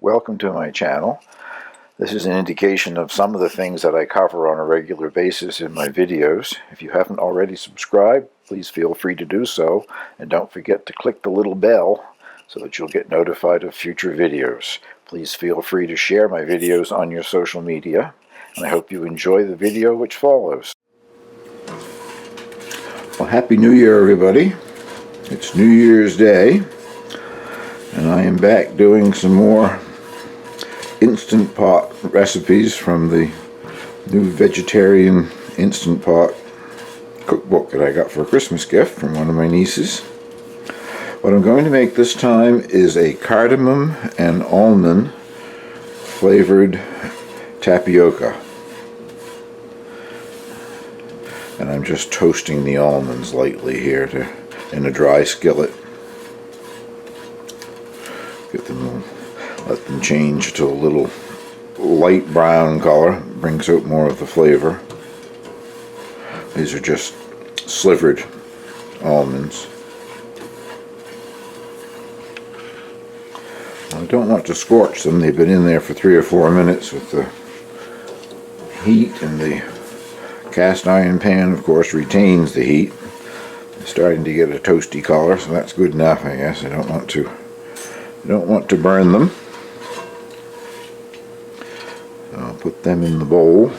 Welcome to my channel. This is an indication of some of the things that I cover on a regular basis in my videos. If you haven't already subscribed, please feel free to do so, and don't forget to click the little bell so that you'll get notified of future videos. Please feel free to share my videos on your social media, and I hope you enjoy the video which follows. Well, Happy New Year, everybody. It's New Year's Day, and I am back doing some more Instant Pot recipes from the new vegetarian Instant Pot cookbook that I got for a Christmas gift from one of my nieces. What I'm going to make this time is a cardamom and almond flavored tapioca. And I'm just toasting the almonds lightly here in a dry skillet. Let them change to a little light brown color, brings out more of the flavor. These are just slivered almonds. I don't want to scorch them. They've been in there for 3 or 4 minutes with the heat, and the cast iron pan, of course, retains the heat. It's starting to get a toasty color, so that's good enough, I guess. I don't want to burn them. I'll put them in the bowl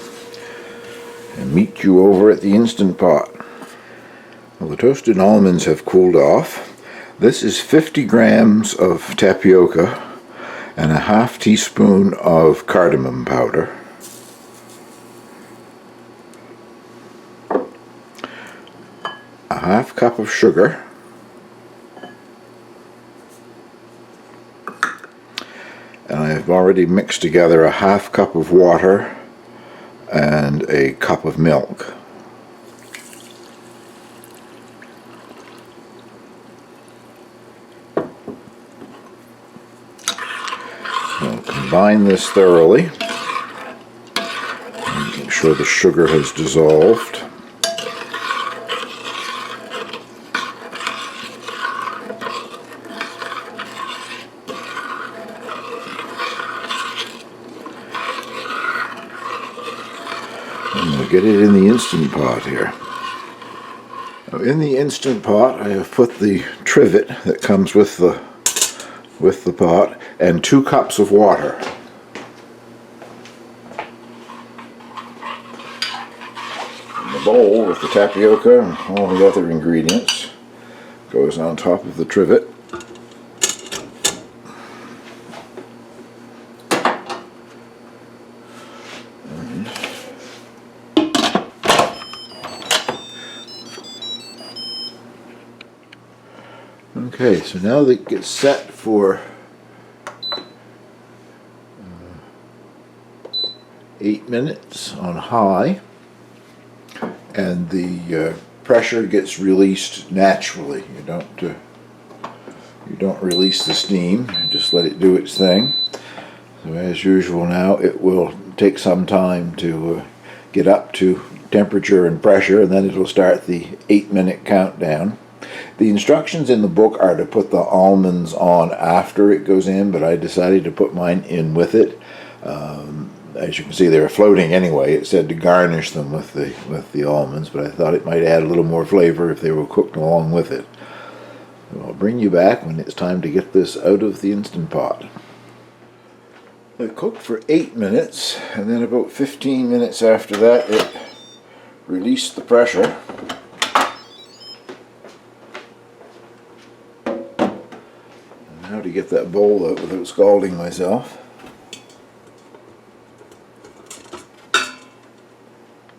and meet you over at the Instant Pot. Well, the toasted almonds have cooled off. This is 50 grams of tapioca and a half teaspoon of cardamom powder. A half cup of sugar. And I have already mixed together a half cup of water and a cup of milk. I'll combine this thoroughly. Make sure the sugar has dissolved. Get it in the Instant Pot here. Now, in the Instant Pot, I have put the trivet that comes with the pot and 2 cups of water. And the bowl with the tapioca and all the other ingredients goes on top of the trivet. Okay, so now that it gets set for 8 minutes on high, and the pressure gets released naturally. You don't release the steam, you just let it do its thing. So as usual now, it will take some time to get up to temperature and pressure, and then it'll start the 8-minute countdown. The instructions in the book are to put the almonds on after it goes in, but I decided to put mine in with it. As you can see, they were floating anyway. It said to garnish them with the almonds, but I thought it might add a little more flavor if they were cooked along with it. So I'll bring you back when it's time to get this out of the Instant Pot. It cooked for 8 minutes, and then about 15 minutes after that it released the pressure. How to get that bowl out without scalding myself.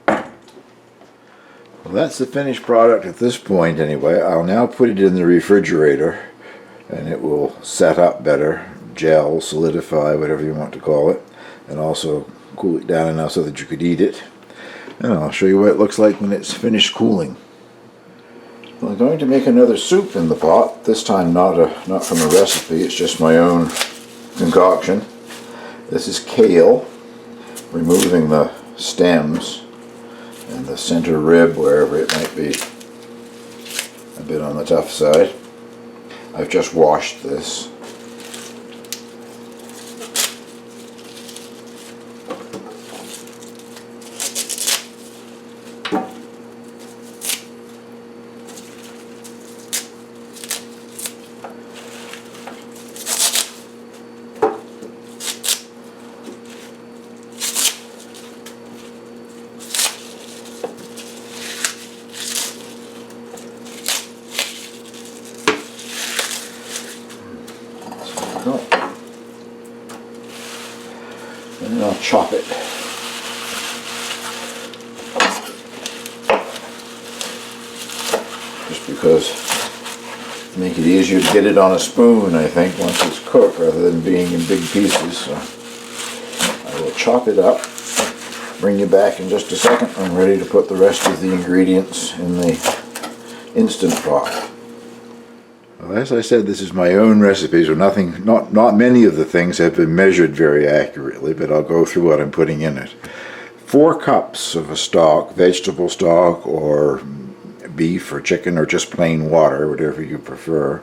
Well, that's the finished product at this point anyway. I'll now put it in the refrigerator and it will set up better, gel, solidify, whatever you want to call it, and also cool it down enough so that you could eat it. And I'll show you what it looks like when it's finished cooling. I'm going to make another soup in the pot, this time not from a recipe, it's just my own concoction. This is kale, removing the stems and the center rib wherever it might be a bit on the tough side. I've just washed this. go. And then I'll chop it. Just because make it easier to get it on a spoon, I think, once it's cooked, rather than being in big pieces. So I will chop it up, bring you back in just a second. I'm ready to put the rest of the ingredients in the Instant Pot. Well, as I said, this is my own recipe, so not many of the things have been measured very accurately, but I'll go through what I'm putting in it. 4 cups of a stock, vegetable stock or beef or chicken or just plain water, whatever you prefer.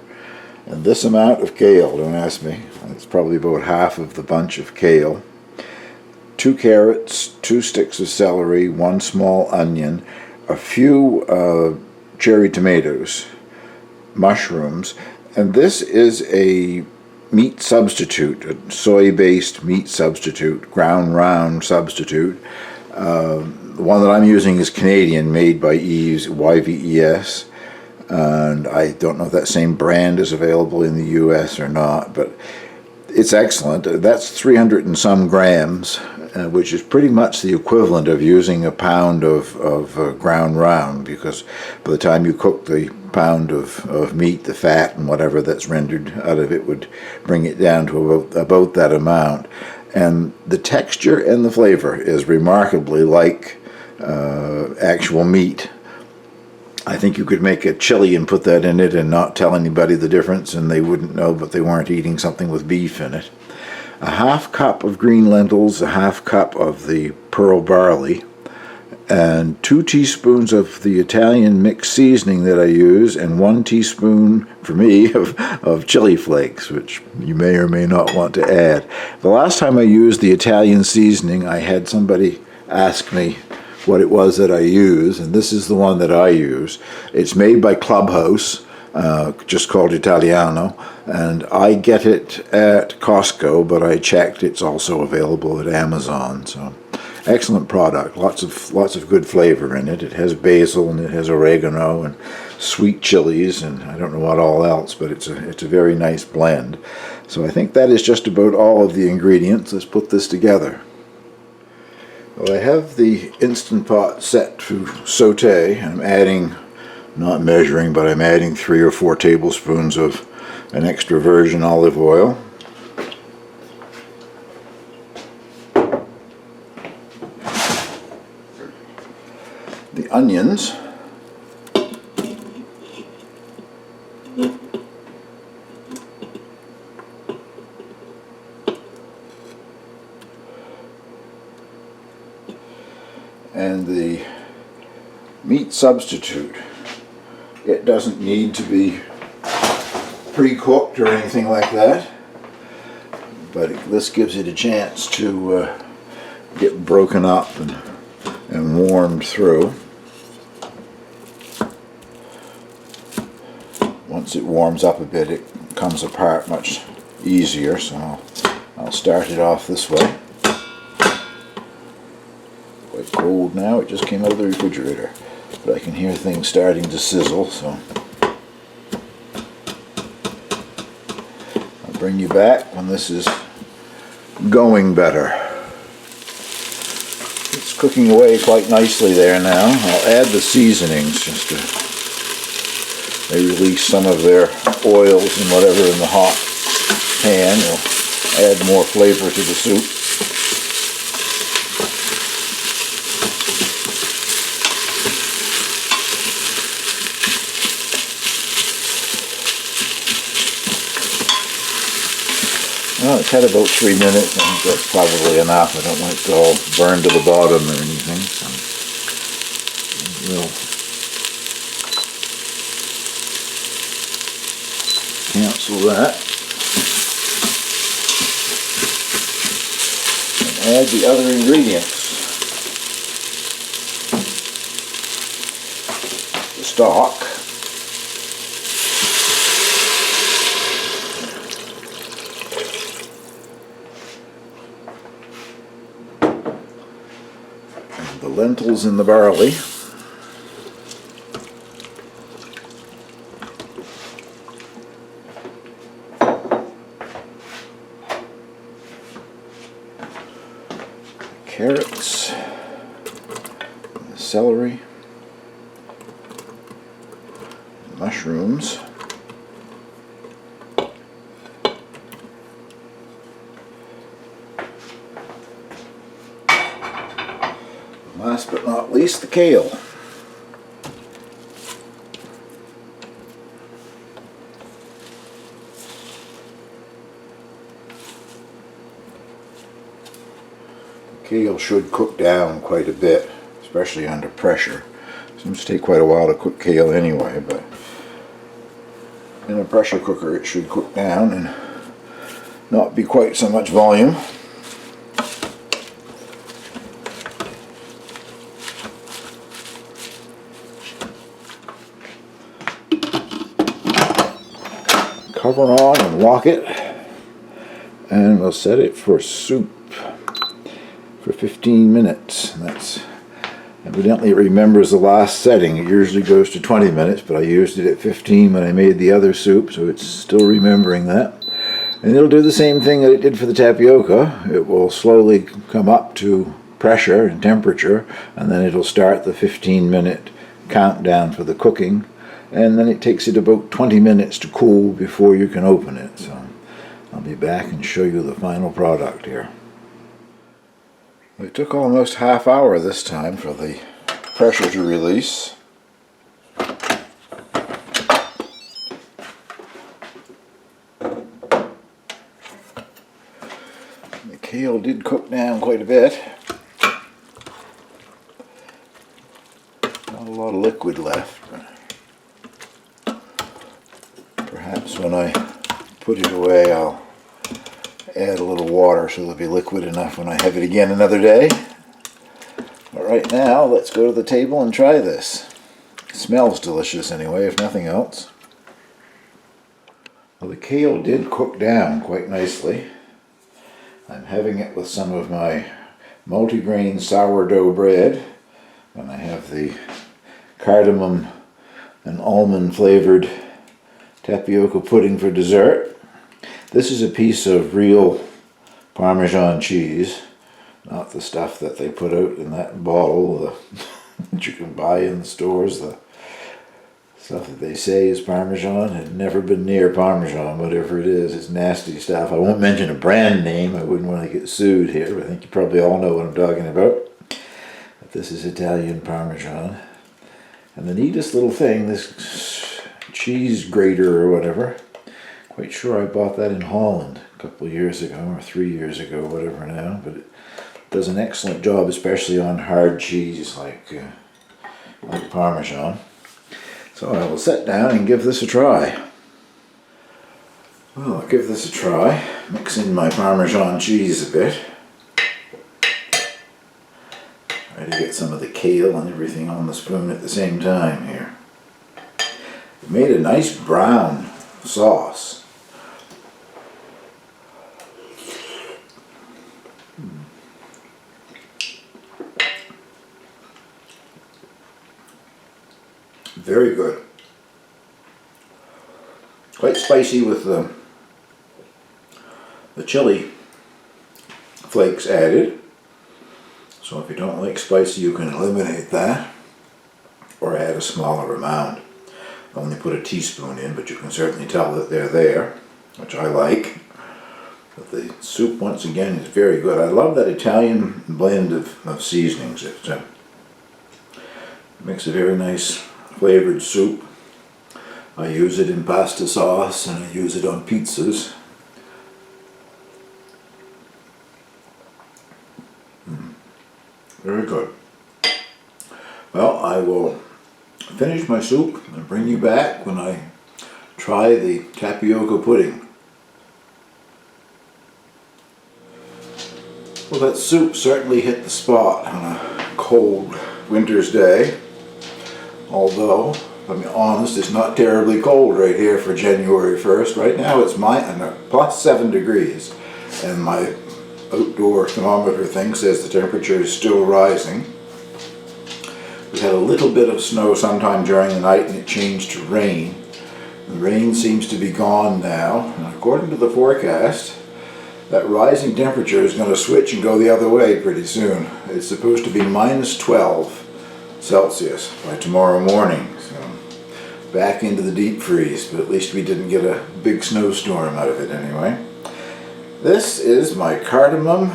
And this amount of kale, don't ask me, it's probably about half of the bunch of kale. 2 carrots, 2 sticks of celery, 1 small onion, a few cherry tomatoes, mushrooms, and this is a meat substitute, a soy-based meat substitute, ground round substitute. The one that I'm using is Canadian, made by Yves, YVES, and I don't know if that same brand is available in the US or not, but it's excellent. That's 300 and some grams, which is pretty much the equivalent of using a pound of ground round, because by the time you cook the pound of meat, the fat and whatever that's rendered out of it would bring it down to about that amount. And the texture and the flavor is remarkably like actual meat. I think you could make a chili and put that in it and not tell anybody the difference, and they wouldn't know, but they weren't eating something with beef in it. A half cup of green lentils, a half cup of the pearl barley, and 2 teaspoons of the Italian mixed seasoning that I use, and 1 teaspoon, for me, of chili flakes, which you may or may not want to add. The last time I used the Italian seasoning, I had somebody ask me what it was that I use, and this is the one that I use. It's made by Clubhouse, just called Italiano, and I get it at Costco, but I checked it's also available at Amazon. So excellent product, lots of good flavor in it. It has basil and it has oregano and sweet chilies and I don't know what all else, but it's a very nice blend. So I think that is just about all of the ingredients. Let's put this together. Well, I have the Instant Pot set to saute. I'm adding, not measuring, but I'm adding 3 or 4 tablespoons of an extra virgin olive oil. The onions. And the meat substitute. It doesn't need to be pre-cooked or anything like that, but this gives it a chance to get broken up and warmed through. Once it warms up a bit, it comes apart much easier, so I'll start it off this way. Quite cold now, it just came out of the refrigerator, but I can hear things starting to sizzle, so I'll bring you back when this is going better. It's cooking away quite nicely there now. I'll add the seasonings just to they release some of their oils and whatever in the hot pan. Will add more flavor to the soup. Well, it's had about 3 minutes. I think that's probably enough. I don't want it to all burn to the bottom or anything. So we'll cancel that and add the other ingredients. The stock. And the lentils and the barley. carrots, the celery, mushrooms, last but not least, the kale. Kale should cook down quite a bit, especially under pressure. Seems to take quite a while to cook kale anyway, but in a pressure cooker it should cook down and not be quite so much volume. Cover on and lock it, and we'll set it for soup for 15 minutes. That's evidently it remembers the last setting. It usually goes to 20 minutes, but I used it at 15 when I made the other soup, so it's still remembering that. And it'll do the same thing that it did for the tapioca. It will slowly come up to pressure and temperature, and then it'll start the 15-minute countdown for the cooking, and then it takes it about 20 minutes to cool before you can open it. So I'll be back and show you the final product here. It took almost half hour this time for the pressure to release. The kale did cook down quite a bit. Not a lot of liquid left, but perhaps when I put it away I'll add a little water so it'll be liquid enough when I have it again another day. But right now, let's go to the table and try this. It smells delicious anyway, if nothing else. Well, the kale did cook down quite nicely. I'm having it with some of my multigrain sourdough bread, and I have the cardamom and almond flavored tapioca pudding for dessert. This is a piece of real Parmesan cheese, not the stuff that they put out in that bottle that you can buy in the stores. The stuff that they say is Parmesan had never been near Parmesan, whatever it is. It's nasty stuff. I won't mention a brand name. I wouldn't want to get sued here, but I think you probably all know what I'm talking about. But this is Italian Parmesan. And the neatest little thing, this cheese grater or whatever, quite sure I bought that in Holland a couple of years ago, or 3 years ago, whatever now, but it does an excellent job, especially on hard cheese like Parmesan. So I will sit down and give this a try. Well, I'll give this a try, mix in my Parmesan cheese a bit. Try to get some of the kale and everything on the spoon at the same time here. It made a nice brown sauce. Very good. Quite spicy with the chili flakes added. So if you don't like spicy, you can eliminate that or add a smaller amount. I only put a teaspoon in, but you can certainly tell that they're there, which I like. But the soup, once again, is very good. I love that Italian blend of seasonings. It makes a very nice flavored soup. I use it in pasta sauce and I use it on pizzas. Very good. Well, I will finish my soup and bring you back when I try the tapioca pudding. Well, that soup certainly hit the spot on a cold winter's day. Although, if I'm honest, it's not terribly cold right here for January 1st. Right now it's plus 7 degrees, and my outdoor thermometer thing says the temperature is still rising. We had a little bit of snow sometime during the night and it changed to rain. The rain seems to be gone now, and according to the forecast, That rising temperature is going to switch and go the other way pretty soon. It's supposed to be -12 Celsius by tomorrow morning. So back into the deep freeze, but at least we didn't get a big snowstorm out of it anyway. This is my cardamom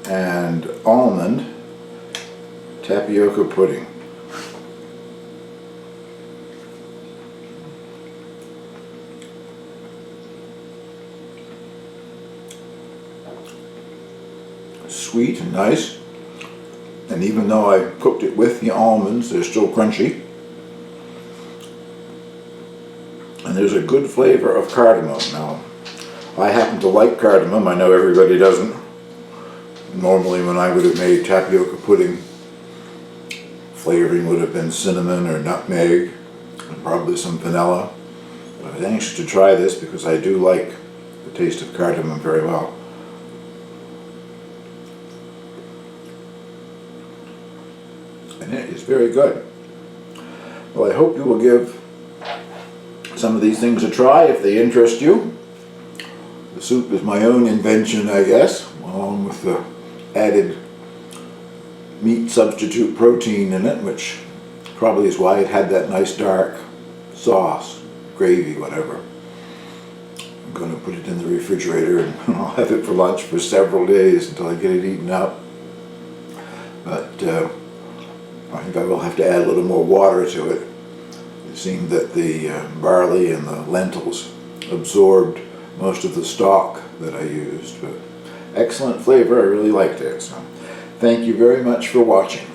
and almond tapioca pudding. Sweet and nice, and even though I cooked it with the almonds, they're still crunchy. And there's a good flavor of cardamom. Now, I happen to like cardamom. I know everybody doesn't. Normally when I would have made tapioca pudding, flavoring would have been cinnamon or nutmeg, and probably some vanilla. But I was anxious to try this because I do like the taste of cardamom very well. And it is very good. Well, I hope you will give some of these things a try if they interest you. The soup is my own invention, I guess, along with the added meat substitute protein in it, which probably is why it had that nice dark sauce, gravy, whatever. I'm going to put it in the refrigerator and I'll have it for lunch for several days until I get it eaten up. But I think I will have to add a little more water to it. It seemed that the barley and the lentils absorbed most of the stock that I used, but excellent flavor. I really liked it. So thank you very much for watching.